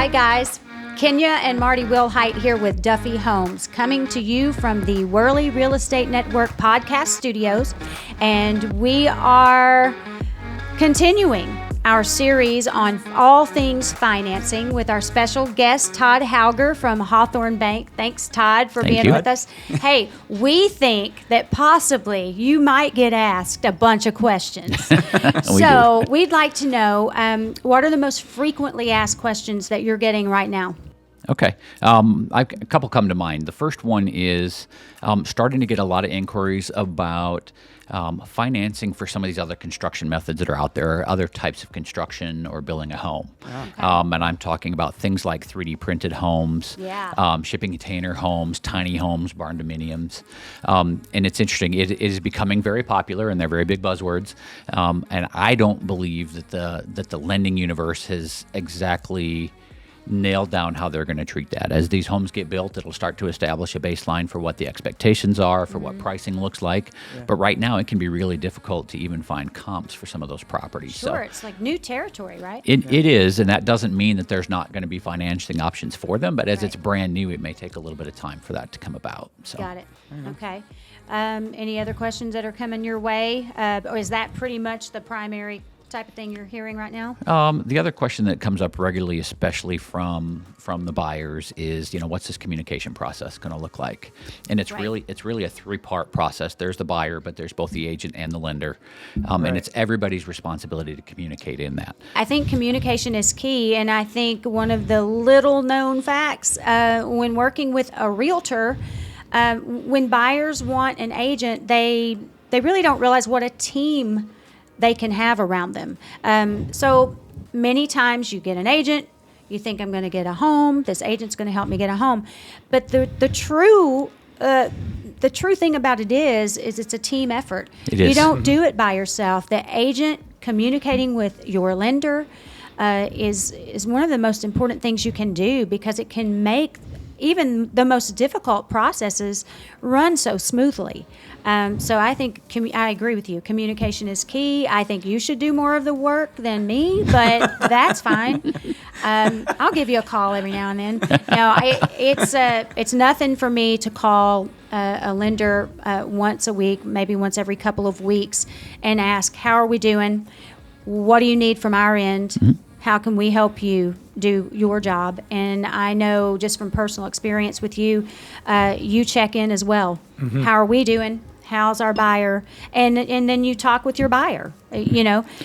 Hi, guys. Kenya and Marty Wilhite here with Duffy Homes, coming to you from the Worley Real Estate Network podcast studios. And we are continuing our series on all things financing with our special guest, Todd Hauger from Hawthorne Bank. Thanks, Todd, for being with us. Hey, we think that possibly you might get asked a bunch of questions. So we'd like to know, what are the most frequently asked questions that you're getting right now? Okay. A couple come to mind. The first one is starting to get a lot of inquiries about financing for some of these other construction methods that are out there, other types of construction or building a home. Okay. And I'm talking about things like 3D printed homes, shipping container homes, tiny homes, barn dominiums. And it's interesting. It is becoming very popular, and they're very big buzzwords. And I don't believe that the lending universe has exactly nailed down how they're going to treat that. As these homes get built, it'll start to establish a baseline for what the expectations are, for what pricing looks like. Yeah. But right now, it can be really difficult to even find comps for some of those properties. Sure, so it's like new territory, right? It is, and that doesn't mean that there's not going to be financing options for them, but as it's brand new, it may take a little bit of time for that to come about. So. Got it. Okay. Any other questions that are coming your way? Or is that pretty much the primary type of thing you're hearing right now? The other question that comes up regularly, especially from the buyers, is, what's this communication process going to look like? And it's really a three-part process. There's the buyer, but there's both the agent and the lender, and it's everybody's responsibility to communicate in that. I think communication is key, and I think one of the little-known facts when working with a realtor, when buyers want an agent, they really don't realize what a team they can have around them. So many times you get an agent, you think, I'm going to get a home, this agent's going to help me get a home. But the true thing about it is it's a team effort. It is. You don't do it by yourself. The agent communicating with your lender is one of the most important things you can do, because it can make even the most difficult processes run so smoothly. So I think I agree with you. Communication is key. I think you should do more of the work than me, but that's fine. I'll give you a call every now and then. No, it's nothing for me to call a lender once a week, maybe once every couple of weeks, and ask, how are we doing? What do you need from our end? Mm-hmm. How can we help you do your job? And I know just from personal experience with you, you check in as well. Mm-hmm. How are we doing? How's our buyer? And then you talk with your buyer,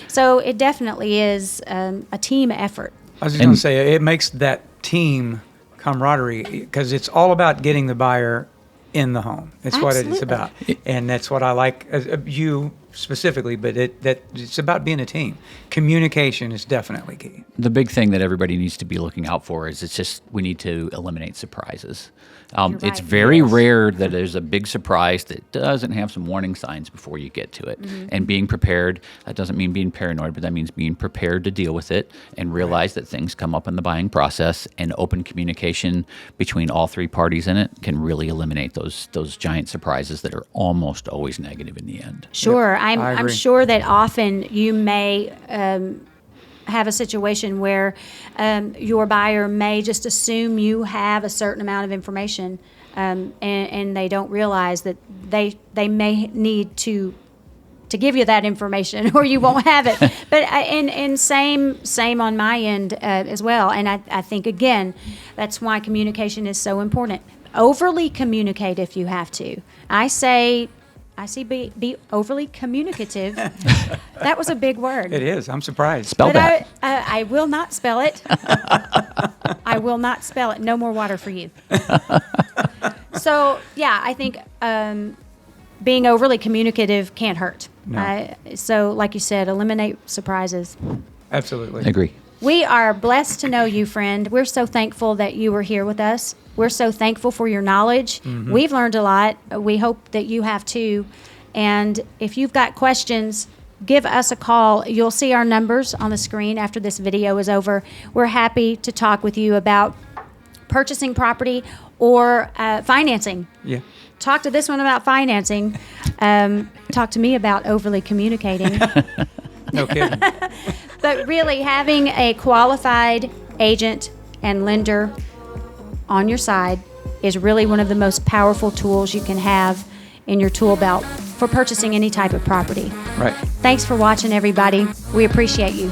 So it definitely is a team effort. I was just going to say, it makes that team camaraderie, because it's all about getting the buyer in the home. That's Absolutely. What it's about. And that's what I like, you specifically, but it's about being a team. Communication is definitely key. The big thing that everybody needs to be looking out for is we need to eliminate surprises. It's very rare that there's a big surprise that doesn't have some warning signs before you get to it. Mm-hmm. And being prepared, that doesn't mean being paranoid, but that means being prepared to deal with it and realize that things come up in the buying process, and open communication between all three parties in it can really eliminate those giant surprises that are almost always negative in the end. Sure. Yep. I'm sure that often you may have a situation where your buyer may just assume you have a certain amount of information, and they don't realize that they may need to give you that information, or you won't have it. But and same on my end as well. And I think, again, that's why communication is so important. Overly communicate if you have to. I say be overly communicative. That was a big word. It is. I'm surprised. Spell that. I will not spell it. I will not spell it. No more water for you. So, yeah, I think being overly communicative can't hurt. No. So, like you said, eliminate surprises. Absolutely. I agree. We are blessed to know you, friend. We're so thankful that you were here with us. We're so thankful for your knowledge. Mm-hmm. We've learned a lot. We hope that you have too. And if you've got questions, give us a call. You'll see our numbers on the screen after this video is over. We're happy to talk with you about purchasing property or financing. Yeah. Talk to this one about financing. Talk to me about overly communicating. No kidding. But really, having a qualified agent and lender on your side is really one of the most powerful tools you can have in your tool belt for purchasing any type of property. Right. Thanks for watching, everybody. We appreciate you.